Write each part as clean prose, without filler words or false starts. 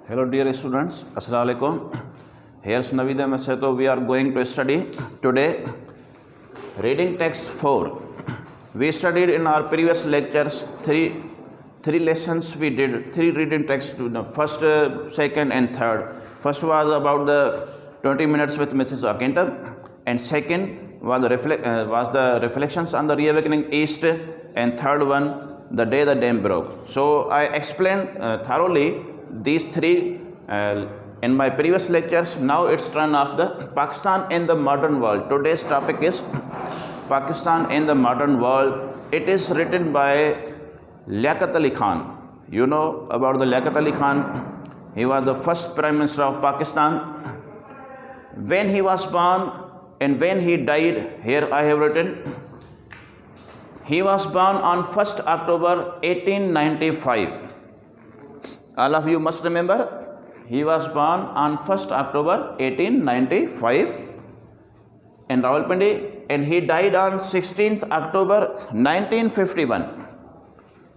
Hello dear students, Assalamu alaikum. Here Sir Naveed Ahmed Sahito. We are going to study today reading text 4. We studied in our previous lectures three lessons. We did three reading texts, first, second and third. First was about the 20 minutes with Mrs. Akinta, and second was the reflections on the reawakening East, and third one, the day the dam broke. So I explained thoroughly these three in my previous lectures. Now it's turn of the Pakistan in the modern world. Today's topic is Pakistan in the modern world. It is written by Liaquat Ali Khan. You know about the Liaquat Ali Khan. He was the first Prime Minister of Pakistan. When he was born and when he died, here I have written, he was born on 1st October 1895. All of you must remember, he was born on 1st October 1895 in Rawalpindi, and he died on 16th October 1951.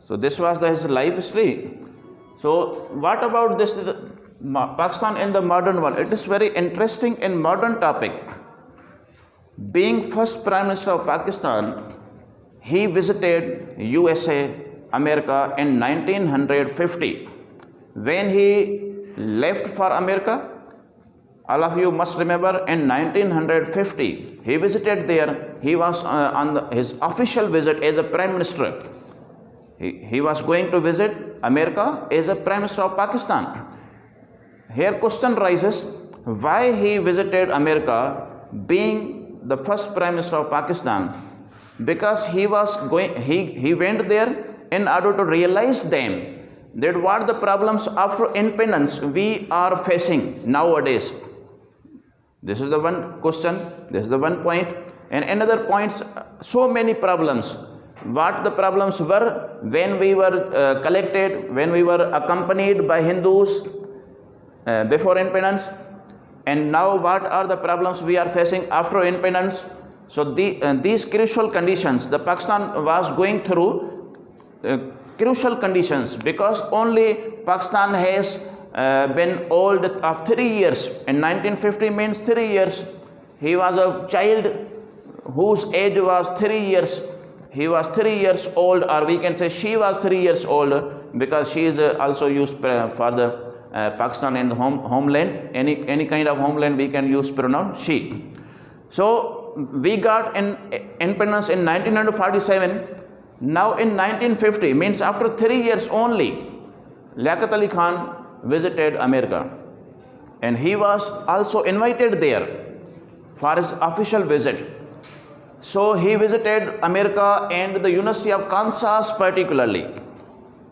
So this was his life history. So what about this Pakistan in the modern world? It is very interesting and modern topic. Being first Prime Minister of Pakistan, he visited USA, America in 1950. When he left for America, all of you must remember, in 1950, he visited there. He was on his official visit as a Prime Minister. He was going to visit America as a Prime Minister of Pakistan. Here question rises, why he visited America being the first Prime Minister of Pakistan? Because he went there in order to realize them that what the problems after independence we are facing nowadays. This is the one question, this is the one point. And another points, so many problems. What the problems were when we were collected, when we were accompanied by Hindus before independence, and now what are the problems we are facing after independence. So these crucial conditions, the Pakistan was going through crucial conditions, because only Pakistan has been old of 3 years. In 1950 means 3 years. He was a child whose age was 3 years. He was 3 years old, or we can say she was 3 years old, because she is also used for the Pakistan in the homeland. Any kind of homeland we can use pronoun she. So we got independence in 1947. Now in 1950, means after 3 years only, Liaquat Ali Khan visited America, and he was also invited there for his official visit. So he visited America and the University of Kansas particularly.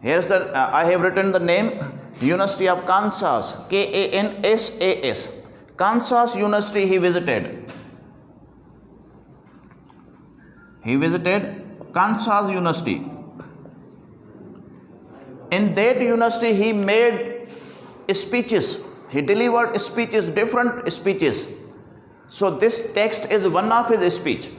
Here's I have written the name, University of Kansas, Kansas. Kansas University he visited. He visited Kansas University. In that university he made speeches. He delivered speeches, different speeches. So this text is one of his speech.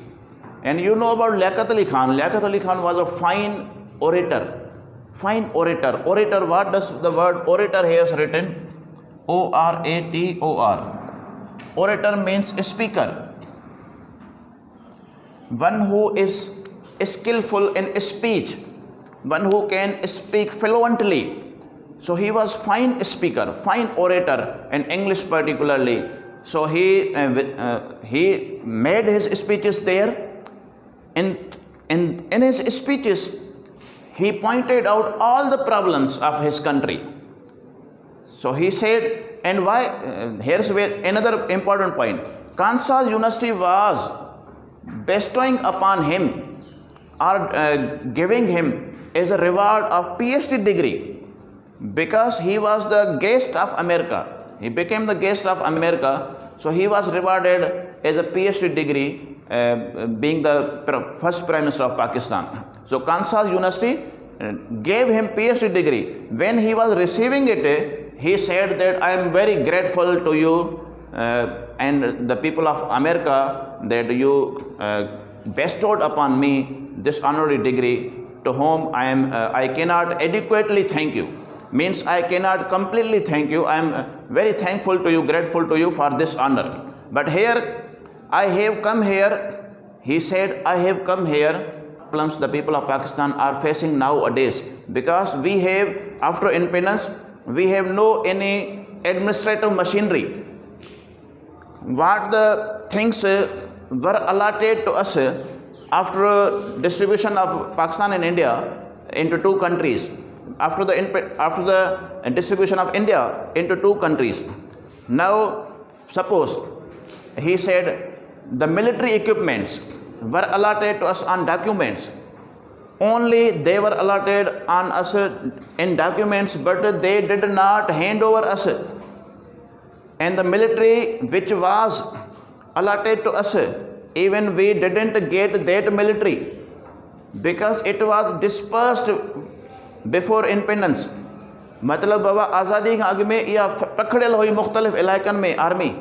And you know about Liaquat Ali Khan. Liaquat Ali Khan was a fine orator. Fine orator. Orator, what does the word orator here is written? O-R-A-T-O-R. Orator means speaker. One who is skillful in speech, one who can speak fluently. So he was fine speaker, fine orator in English particularly. So he made his speeches there. In his speeches, he pointed out all the problems of his country. So he said, and why? Here's where another important point. Kansas University was bestowing upon him, or giving him as a reward of PhD degree, because he was the guest of America. He became the guest of America, so he was rewarded as a PhD degree, being the first Prime Minister of Pakistan. So Kansas University gave him PhD degree. When he was receiving it, he said that I am very grateful to you and the people of America that you bestowed upon me this honorary degree, to whom I cannot adequately thank you. means I cannot completely thank you. I am very thankful to you, grateful to you for this honor. But here, I have come here, he said, I have come here. Problems the people of Pakistan are facing nowadays, because we have, after independence, we have no any administrative machinery. What the things were allotted to us after distribution of Pakistan and India into two countries, after the distribution of India into two countries. Now, suppose he said the military equipments were allotted to us on documents. Only they were allotted on us in documents, but they did not hand over us. And the military which was allotted to us, even we didn't get that military, because it was dispersed before independence. मतलब बाबा आज़ादी खां अॻु में इहा पखड़ियल हुई मुख़्तलिफ़ इलाइक़नि में army,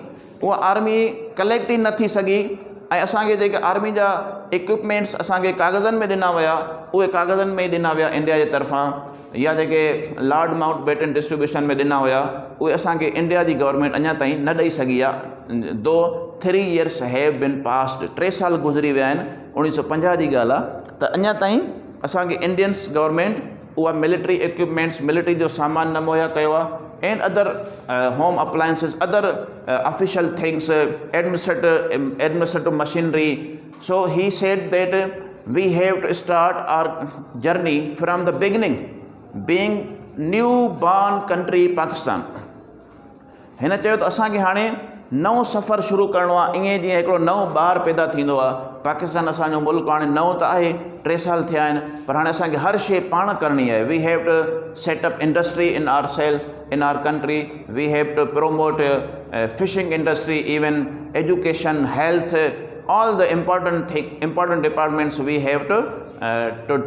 उहा आर्मी कलेक्ट ई न थी सघी, ऐं असांखे जेके आर्मी जा इक्विपमेंट्स असांखे कागज़नि में ॾिना विया, उहे कागज़नि में ई ॾिना विया इंडिया जे तरफ़ां, या जेके लॉर्ड माउंट बेटन डिस्ट्रीब्यूशन में ॾिना हुया, उहे असांखे इंडिया जी गवर्नमेंट अञा ताईं न ॾेई सघी आहे. दो 3 years हैव बिन पास्ड, 3 साल गुज़री विया आहिनि, 1950 जी ॻाल्हि आहे, त अञा ताईं असांखे इंडियन्स गवर्नमेंट उहा मिलिट्री इक्विपमेंट्स, मिलिट्री जो सामान न मुहैया कयो आहे, and other home appliances, other official things, administrative machinery. So he said that we have to start our journey from the beginning, being newborn country Pakistan. हिन चयो त असांखे हाणे नओं सफ़र शुरू करिणो आहे, ईअं जीअं हिकिड़ो नओं ॿारु पैदा थींदो आहे. पाकिस्तान असांजो मुल्क हाणे नओं त आहे, 3 साल थिया आहिनि, पर हाणे असांखे हर शइ पाण करणी आहे. We have to set up industry in our sales, in our country. We have to promote fishing industry, even education, health, all the important departments we have to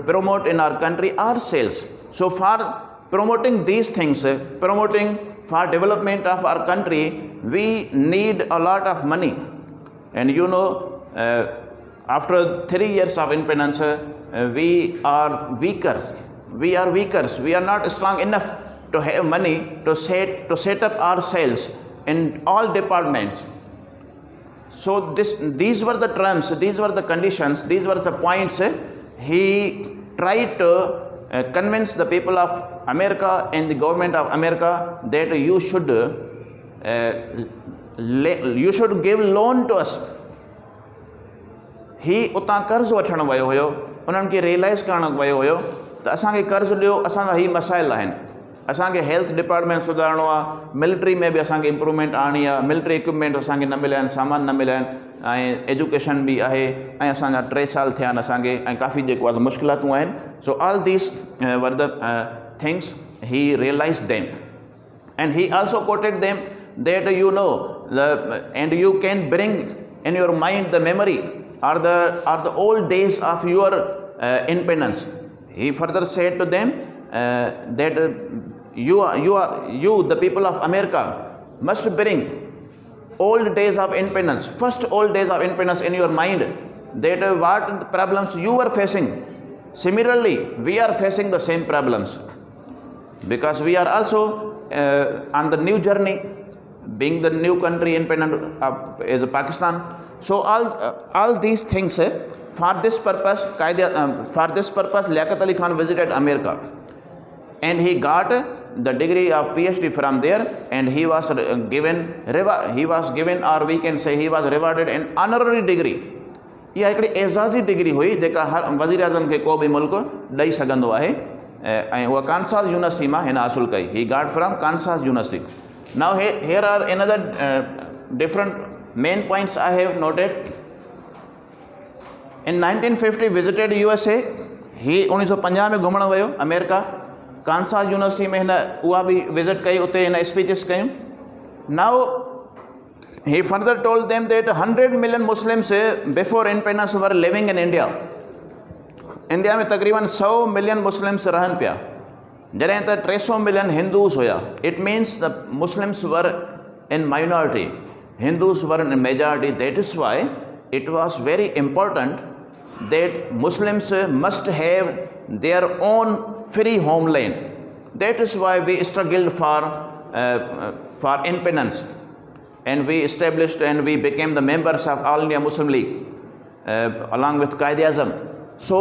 promote in our country ourselves. So for promoting these things, promoting for development of our country, we need a lot of money. And you know, after 3 years of independence, we are weaker. We are not strong enough to have money to set up ourselves in all departments. So these were the terms, these were the conditions, these were the points he tried to convince the people of America and the government of America that you should give loan to us. ही उतां कर्ज़ वठण वियो हुयो, उन्हनि खे realise करण वियो हुयो त असांखे कर्ज़ ॾियो, असांजा ही मसाइल आहिनि, असांखे हेल्थ डिपार्टमेंट सुधारणो आहे, मिलिट्री में बि असांखे इम्प्रूवमेंट आणणी आहे, मिलिट्री इक्विपमेंट असांखे न मिलिया आहिनि, सामान न मिलिया आहिनि, ऐं एजुकेशन बि आहे, ऐं असांजा 3 साल थिया आहिनि असांखे, ऐं काफ़ी जेको आहे मुश्किलातूं आहिनि. So all these were the things he realise them, and he also quoted them that you know and you can bring in your mind the memory or the old days of your independence. He further said to them that you the people of America must bring old days of independence, first old days of independence in your mind, that what problems you were facing, similarly we are facing the same problems, because we are also on the new journey, being the new country independent as Pakistan. So all these things, for this purpose Liaquat Ali Khan visited America, and he got the degree of PhD from there, and he was given or we can say he was rewarded an honorary degree. इहा हिकिड़ी एज़ाज़ी degree हुई जेका हर वज़ीर आज़म खे को बि मुल्क ॾेई सघंदो आहे, ऐं उहा कानसास यूनिवर्सिटी मां हिन हासिलु कई. He got from Kansas university. Now here are another different main points I have noted. In 1950 visited USA. ही 1950 में घुमण वियो अमेरिका. कानसास यूनिवर्सिटी में हिन उहा बि विज़िट कई, उते हिन स्पीचिस कयूं. Now he further told them that 100 million Muslims before independence were living in India. India में तकरीबन 100 मिलियन मुस्लिम्स रहनि पिया, जॾहिं त 300 मिलियन हिंदूस हुया. It means the Muslims were in minority, Hindus were in majority. That is why it was very important that Muslims must have their own free homeland. That is why we struggled for independence, and we established and we became the members of All India Muslim League along with Qaid-e-Azam. So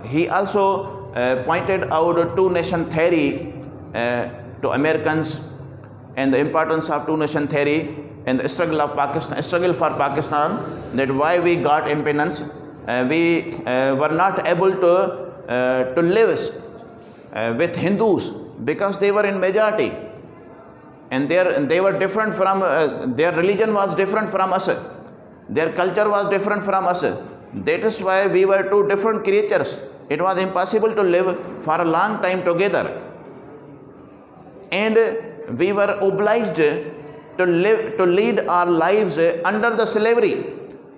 he also pointed out two-nation theory to Americans, and the importance of two-nation theory and the struggle for Pakistan, that why we got independence. We were not able to live with Hindus because they were in majority, and they were different from their religion was different from us, their culture was different from us. That is why we were two different creatures. It was impossible to live for a long time together, and we were obliged to lead our lives under the slavery.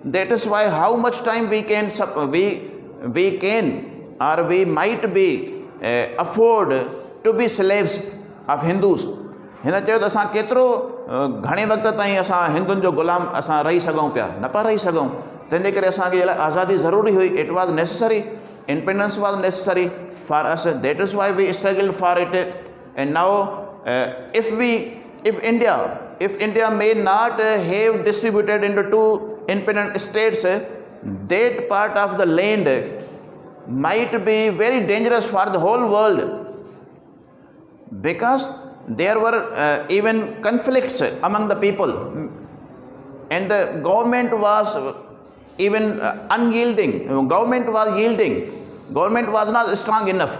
That is why how much time we can or we might be afford to be slaves of Hindus. हिन चयो त असां केतिरो घणे वक़्त ताईं असां हिंदुनि जो गुलाम असां रही सघूं पिया, न पिया रही सघूं. तंहिंजे करे असांखे आज़ादी ज़रूरी हुई. It was necessary, independence was necessary for us. That is why we struggled for it. And now if India may not have distributed into two independent states, that part of the land might be very dangerous for the whole world, because there were even conflicts among the people, and the government was even unyielding. Government was yielding. Government was not strong enough.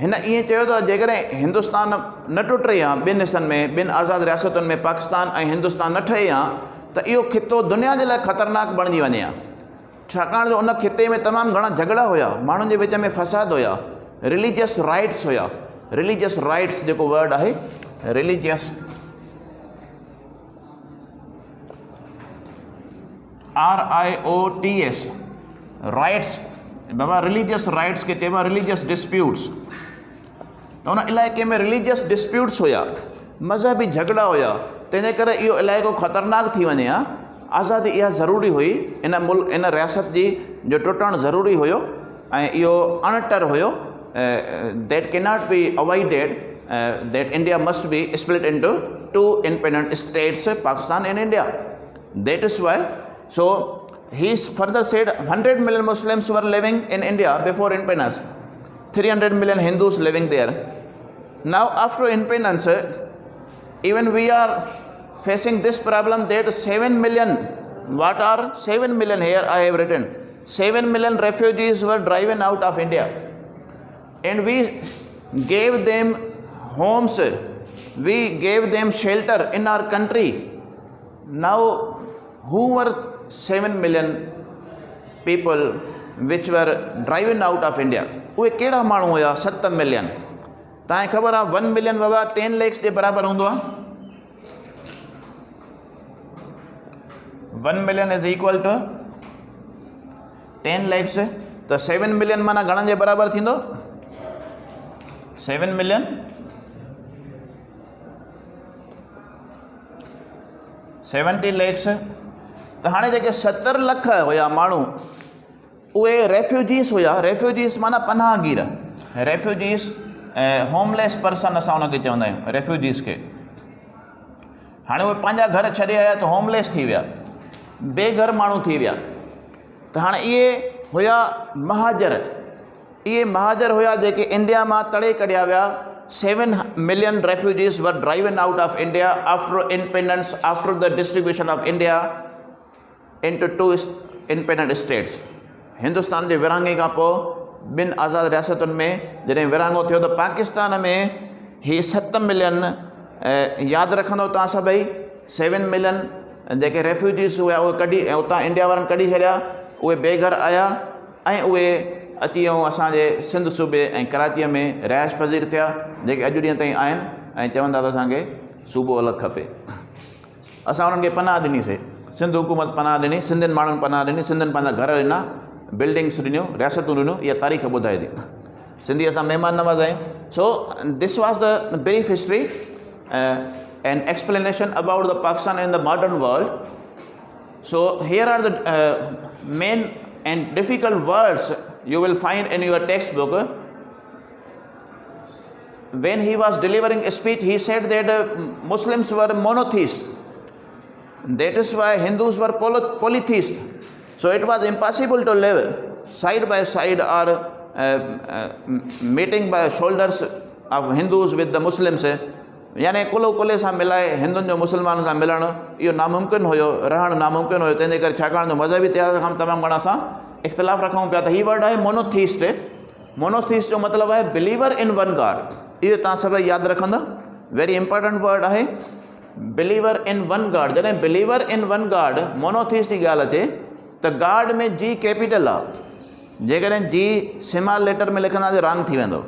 हिन इएं चयो त जेकॾहिं हिंदुस्तान न टुटे हा ॿिनि हिसनि में, ॿिनि आज़ाद रियासतुनि में पाकिस्तान ऐं हिंदुस्तान न ठहे हा, त इहो खितो दुनिया जे लाइ ख़तरनाक बणिजी वञे हा. छाकाणि जो उन खिते में तमामु घणा झगड़ा हुया, माण्हुनि जे विच में फसाद हुया, रिलीजियस राइट्स हुया. रिलीजियस राइट्स जेको वर्ड आहे, रिलीजियस RIOTS राइट्स, बाबा रिलीजियस राइट्स खे चइबो आहे रिलीजियस डिस्प्यूट्स. त उन इलाइक़े में रिलीजियस डिस्प्यूट्स हुया, मज़हबी झगड़ा हुया. तंहिंजे करे इहो इलाइक़ो ख़तरनाक थी वञे हा. आज़ादी इहा ज़रूरी हुई, इन रियासत जी जो टुटणु ज़रूरी हुयो, ऐं इहो अणटर हुयो. That cannot be avoided, that India must be split into two independent states, Pakistan and India. That is why. So he further said 100 million Muslims were living in India before independence, 300 million Hindus living there. Now after independence, even we are facing this problem that 7 million, what are 7 million here I have written, 7 million refugees were driven out of India, and we gave them homes, we gave them shelter in our country. Now who were 7 million people which were driven out of India? उहे कहिड़ा माण्हू हुया? 7 million. तव्हांखे ख़बर आहे 1 million बाबा 10 lakhs जे बराबरि हूंदो आहे. 1 million is equal to 10 lakhs. त 7 मिलियन माना घणनि जे बराबरि थींदो? 7 मिलियन 70 lakhs. त हाणे जेके 70 लख हुया माण्हू, उहे रेफ्यूजीस हुया. रेफ्यूजीस माना पनाहगीर, रेफ्यूजीस होमलेस पर्सन असां उनखे चवंदा आहियूं, रेफ्यूजीस खे. हाणे उहे पंहिंजा घर छॾे आया त होमलेस थी विया, बेघर माण्हू थी विया. त हाणे इहे हुया महाजर. इहे महाजर हुया जेके इंडिया मां तड़े कढिया विया. 7 million refugees were driven out of India after independence, after the distribution of India into two independent states. Hindustan जे विरहाङे खां पोइ ॿिनि आज़ाद रियासतुनि में जॾहिं विरहाङो थियो त पाकिस्तान में ही 7 मिलियन, यादि रखंदो तव्हां सभई, 7 मिलियन जेके रेफ्यूजीस हुआ उहे कढी ऐं उतां इंडिया वारनि कढी छॾिया. उहे बेघर आया ऐं उहे अची वियूं असांजे सिंध सूबे ऐं कराचीअ में रिहाइश पज़ीर थिया, जेके अॼु ॾींहं ताईं आहिनि ऐं चवंदा त असांखे सूबो अलॻि खपे. असां उन्हनि खे पनाह ॾिनीसीं, सिंध हुकूमत पनाह ॾिनी, सिंधियुनि माण्हुनि पनाह ॾिनी, सिंधियुनि पंहिंजा घर ॾिना, बिल्डिंग्स ॾिनियूं, रियासतूं ॾिनियूं. इहा तारीख़ ॿुधाए थी. सिंधी असां महिमान न वधायूं. So this was the brief history and explanation about the Pakistan in the modern world. So here are the main and difficult words you will find in your textbook. when he was delivering a speech, he said that Muslims were monotheists. That is why Hindus were polytheists. So it was impossible to live side by side or meeting by shoulders of Hindus with the Muslims. यानी कुलो कुले सां मिलाए हिंदुनि जो मुस्लमाननि सां मिलणु इहो नामुमकिन हुयो, रहणु नामुमकिन हुयो। तंहिंजे करे छाकाणि जो मज़हबी इतिहास खां तमामु घणा असां इख़्तिलाफ़ रखूं पिया। त हीउ वर्ड आहे मोनोथीस्ट। मोनोथीस्ट जो मतिलबु आहे बिलीवर इन वन गॉड। इहो तव्हां सभई यादि रखंदा, वेरी इंपॉर्टेंट वर्ड आहे बिलीवर इन वन गॉड। जॾहिं believer in one God monotheist जी ॻाल्हि अचे त गॉड में जी कैपिटल आहे। जेकॾहिं जी स्मॉल लेटर में लिखंदासीं रॉन्ग थी वेंदो।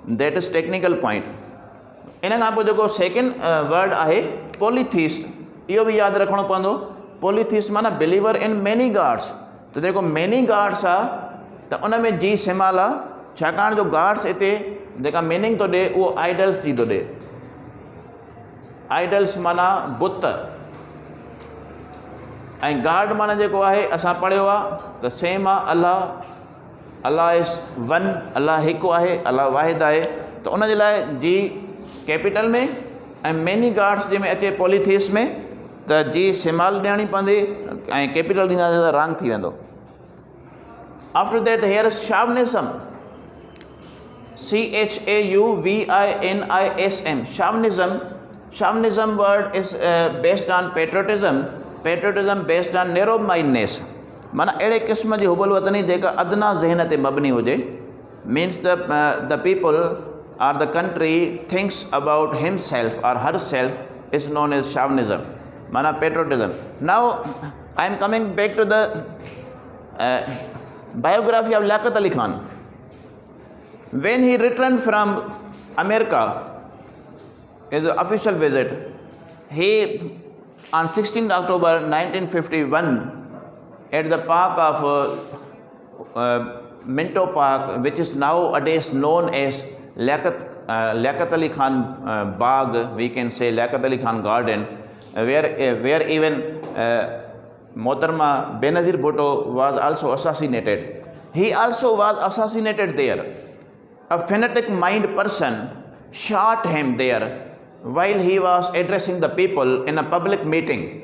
That is technical point. इन खां पोइ जेको सेकेंड वर्ड आहे पोलीथीस्ट, इहो बि यादि रखणो पवंदो। पोलीथीस्ट माना बिलीवर इन मैनी गॉड्स। त जेको मैनी गॉड्स आहे त उन में जी स्मॉल आहे, छाकाणि जो गॉड्स हिते जेका मीनिंग थो ॾिए उहो आइडल्स जी थो ॾिए। आइडल्स माना बुत, ऐं गॉड माना जेको आहे असां पढ़ियो आहे त सेम आहे अल्लाह। अल्लाह इज़ वन, अल्लाह हिकु आहे, अल्लाह वाहिद आहे। त उन जे लाइ जी कैपिटल में ऐं मैनी गॉड्स जंहिंमें अचे पॉलीथीस्ट में त जी स्मॉल ॾियणी पवंदी ऐं कैपिटल ॾींदासीं त रॉन्ग थी वेंदो। After that here is chauvinism, CHAUVINISM, chauvinism. Chauvinism word is based on patriotism, patriotism based on narrow mindness. माना अहिड़े क़िस्म जी हुबल वतनी जेका अदना ज़हन ते मबनी हुजे। Means the people or the country thinks about himself or herself is known as chauvinism, mana patriotism. Now I am coming back to the biography of Liaquat Ali Khan. When he returned from America, his official visit, he on 16th October 1951 at the park of Minto Park, which is nowadays known as Liaquat Ali Khan Bagh, we can say Liaquat Ali Khan Garden, where even Mohtarma Benazir Bhutto was also assassinated. He also was assassinated there. A fanatic mind person shot him there while he was addressing the people in a public meeting.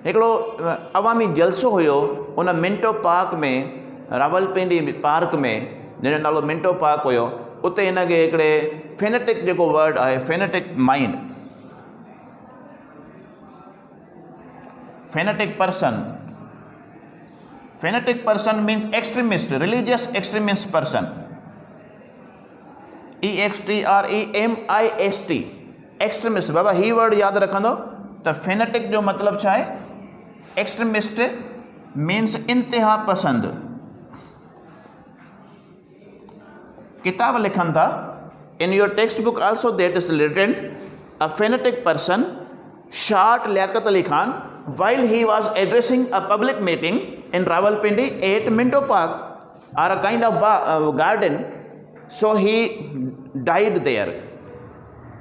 हिकिड़ो अवामी जलसो हुयो उन Minto park में, Rawalpindi park में, जंहिंजो नालो Minto park हुयो। उते हिनखे हिकिड़े फेनेटिक जेको वर्ड आहे fanatic mind, fanatic person means extremist, religious extremist person, EXTREMIST, extremist. बाबा ही वर्ड यादि रखंदो त फेनेटिक जो मतिलबु छा आहे? एक्सट्रीमिस्ट मीन्स इंतिहा पसंद। किताब लिखनि था, in your textbook also that is written, a fanatic person shot Liaquat Ali Khan while he was addressing a public meeting in Rawalpindi at Minto Park, or a kind of garden. So he died there.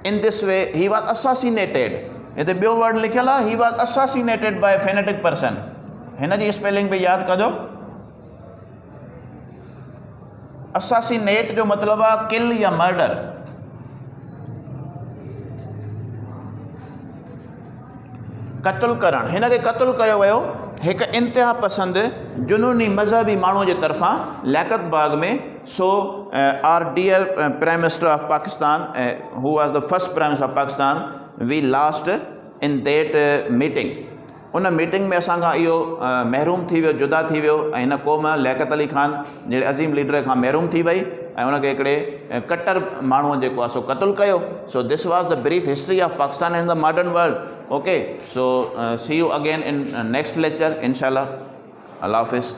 In this way he was assassinated. हिते ॿियो word लिखियल आहे, he was assassinated by a fanatic person. हिन जी spelling बि यादि कजो। assassinate जो मतिलबु आहे किल या मर्डर। क़त्ल करणु, हिनखे क़त्ल कयो वियो हिकु इंतिहा पसंद जुनूनी मज़हबी माण्हू जे तरफ़ां लियाकत बाग में। So our dear prime minister of Pakistan, who was the first prime minister of Pakistan, we last in that meeting. उन मीटिंग में असां खां इहो महरूम थी वियो, जुदा थी वियो, ऐं हिन क़ौम लियाकत अली ख़ान जहिड़े अज़ीम लीडर खां महरूम थी वई ऐं उनखे हिकिड़े कट्टर माण्हूअ जेको आहे सो क़त्ल कयो। So this was the brief history of Pakistan in the modern world. Okay, so see you again in next lecture इंशाल्लाह। अल्लाह हाफ़िज़।